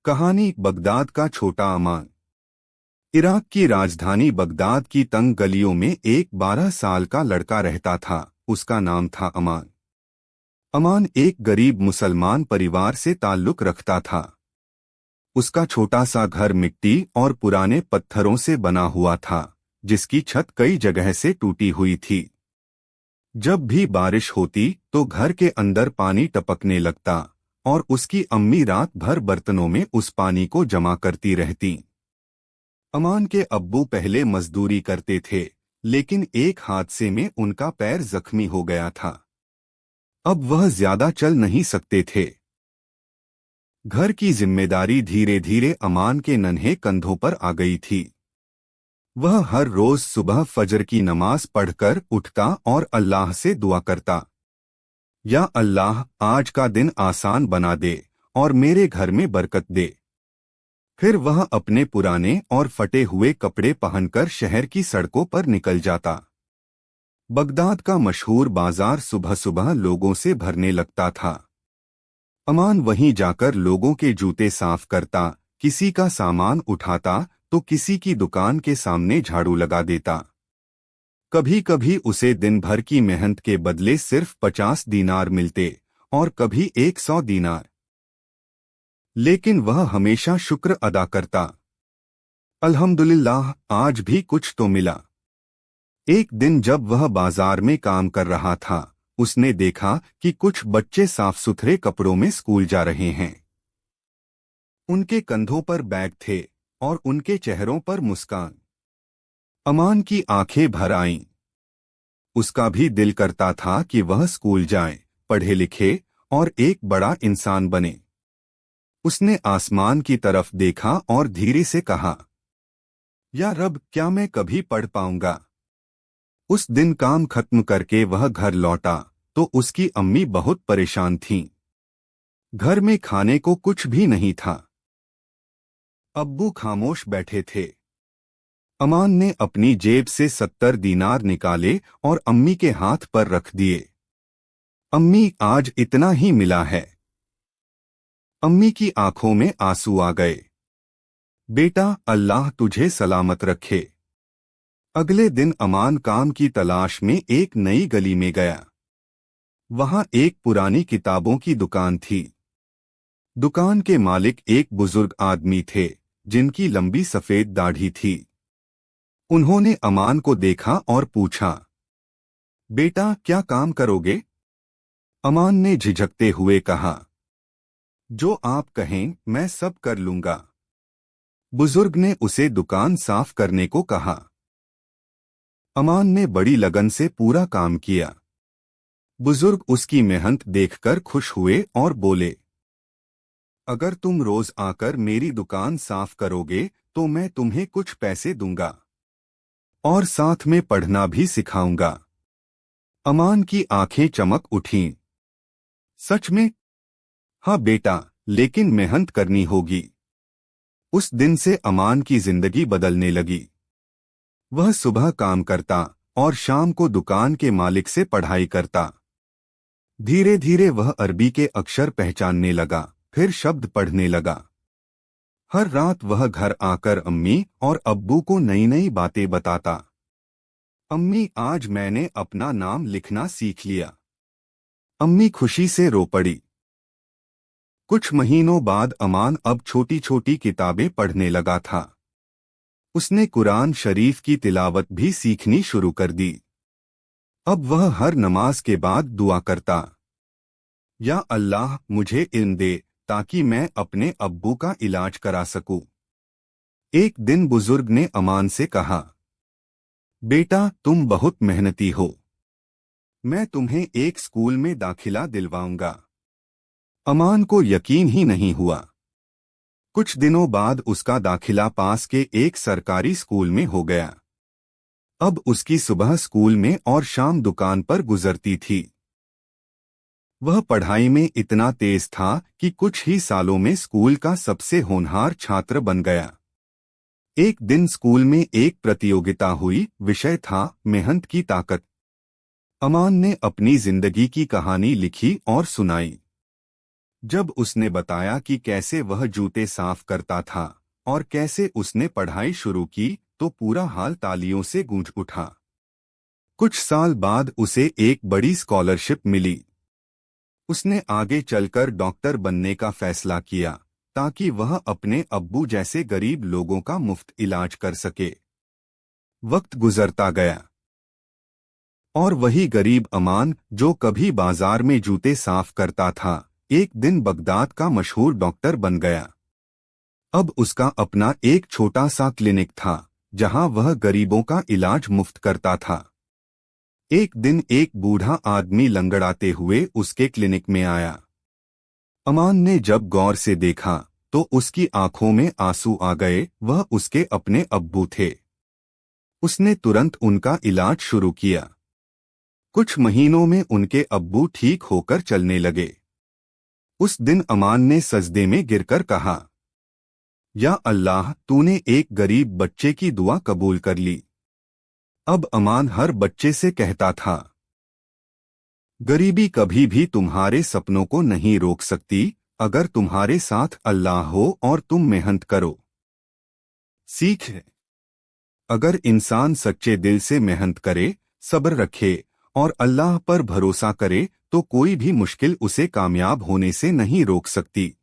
कहानी बगदाद का छोटा अमान। इराक की राजधानी बगदाद की तंग गलियों में एक 12 साल का लड़का रहता था। उसका नाम था अमान। अमान एक गरीब मुसलमान परिवार से ताल्लुक रखता था। उसका छोटा सा घर मिट्टी और पुराने पत्थरों से बना हुआ था, जिसकी छत कई जगह से टूटी हुई थी। जब भी बारिश होती तो घर के अंदर पानी टपकने लगता और उसकी अम्मी रात भर बर्तनों में उस पानी को जमा करती रहती। अमान के अब्बू पहले मजदूरी करते थे, लेकिन एक हादसे में उनका पैर जख्मी हो गया था। अब वह ज्यादा चल नहीं सकते थे। घर की जिम्मेदारी धीरे धीरे अमान के नन्हे कंधों पर आ गई थी। वह हर रोज सुबह फजर की नमाज पढ़कर उठता और अल्लाह से दुआ करता, या अल्लाह आज का दिन आसान बना दे और मेरे घर में बरकत दे। फिर वह अपने पुराने और फटे हुए कपड़े पहनकर शहर की सड़कों पर निकल जाता। बगदाद का मशहूर बाजार सुबह सुबह लोगों से भरने लगता था। अमान वहीं जाकर लोगों के जूते साफ करता, किसी का सामान उठाता तो किसी की दुकान के सामने झाड़ू लगा देता। कभी कभी उसे दिन भर की मेहनत के बदले सिर्फ 50 दीनार मिलते और कभी 100 दीनार, लेकिन वह हमेशा शुक्र अदा करता। अल्हम्दुलिल्लाह, आज भी कुछ तो मिला। एक दिन जब वह बाजार में काम कर रहा था, उसने देखा कि कुछ बच्चे साफ सुथरे कपड़ों में स्कूल जा रहे हैं। उनके कंधों पर बैग थे और उनके चेहरों पर मुस्कान। अमान की आंखें भर आईं। उसका भी दिल करता था कि वह स्कूल जाए, पढ़े लिखे और एक बड़ा इंसान बने। उसने आसमान की तरफ देखा और धीरे से कहा, या रब, क्या मैं कभी पढ़ पाऊंगा? उस दिन काम खत्म करके वह घर लौटा तो उसकी अम्मी बहुत परेशान थीं। घर में खाने को कुछ भी नहीं था। अब्बू खामोश बैठे थे। अमान ने अपनी जेब से 70 दीनार निकाले और अम्मी के हाथ पर रख दिए। अम्मी, आज इतना ही मिला है। अम्मी की आंखों में आंसू आ गए। बेटा, अल्लाह तुझे सलामत रखे। अगले दिन अमान काम की तलाश में एक नई गली में गया। वहां एक पुरानी किताबों की दुकान थी। दुकान के मालिक एक बुजुर्ग आदमी थे, जिनकी लंबी सफेद दाढ़ी थी। उन्होंने अमान को देखा और पूछा, बेटा, क्या काम करोगे? अमान ने झिझकते हुए कहा, जो आप कहें मैं सब कर लूंगा। बुजुर्ग ने उसे दुकान साफ करने को कहा। अमान ने बड़ी लगन से पूरा काम किया। बुजुर्ग उसकी मेहनत देखकर खुश हुए और बोले, अगर तुम रोज आकर मेरी दुकान साफ करोगे तो मैं तुम्हें कुछ पैसे दूंगा और साथ में पढ़ना भी सिखाऊंगा। अमान की आंखें चमक उठीं। सच में? हाँ बेटा, लेकिन मेहनत करनी होगी। उस दिन से अमान की जिंदगी बदलने लगी। वह सुबह काम करता और शाम को दुकान के मालिक से पढ़ाई करता। धीरे धीरे वह अरबी के अक्षर पहचानने लगा, फिर शब्द पढ़ने लगा। हर रात वह घर आकर अम्मी और अब्बू को नई नई बातें बताता। अम्मी, आज मैंने अपना नाम लिखना सीख लिया। अम्मी खुशी से रो पड़ी। कुछ महीनों बाद अमान अब छोटी छोटी किताबें पढ़ने लगा था। उसने कुरान शरीफ की तिलावत भी सीखनी शुरू कर दी। अब वह हर नमाज के बाद दुआ करता, या अल्लाह, मुझे इल्म दे ताकि मैं अपने अब्बू का इलाज करा सकूं। एक दिन बुजुर्ग ने अमान से कहा, बेटा, तुम बहुत मेहनती हो। मैं तुम्हें एक स्कूल में दाखिला दिलवाऊंगा। अमान को यकीन ही नहीं हुआ। कुछ दिनों बाद उसका दाखिला पास के एक सरकारी स्कूल में हो गया। अब उसकी सुबह स्कूल में और शाम दुकान पर गुजरती थी। वह पढ़ाई में इतना तेज था कि कुछ ही सालों में स्कूल का सबसे होनहार छात्र बन गया। एक दिन स्कूल में एक प्रतियोगिता हुई। विषय था मेहनत की ताकत। अमान ने अपनी जिंदगी की कहानी लिखी और सुनाई। जब उसने बताया कि कैसे वह जूते साफ करता था और कैसे उसने पढ़ाई शुरू की, तो पूरा हाल तालियों से गूंज उठा। कुछ साल बाद उसे एक बड़ी स्कॉलरशिप मिली। उसने आगे चलकर डॉक्टर बनने का फैसला किया ताकि वह अपने अब्बू जैसे गरीब लोगों का मुफ्त इलाज कर सके। वक्त गुजरता गया और वही गरीब अमान, जो कभी बाजार में जूते साफ करता था, एक दिन बगदाद का मशहूर डॉक्टर बन गया। अब उसका अपना एक छोटा सा क्लिनिक था जहां वह गरीबों का इलाज मुफ्त करता था। एक दिन एक बूढ़ा आदमी लंगड़ाते हुए उसके क्लिनिक में आया। अमान ने जब गौर से देखा तो उसकी आंखों में आंसू आ गए। वह उसके अपने अब्बू थे। उसने तुरंत उनका इलाज शुरू किया। कुछ महीनों में उनके अब्बू ठीक होकर चलने लगे। उस दिन अमान ने सजदे में गिरकर कहा, या अल्लाह, तूने एक गरीब बच्चे की दुआ कबूल कर ली। अब अमान हर बच्चे से कहता था, गरीबी कभी भी तुम्हारे सपनों को नहीं रोक सकती अगर तुम्हारे साथ अल्लाह हो और तुम मेहनत करो। सीख है, अगर इंसान सच्चे दिल से मेहनत करे, सब्र रखे और अल्लाह पर भरोसा करे तो कोई भी मुश्किल उसे कामयाब होने से नहीं रोक सकती।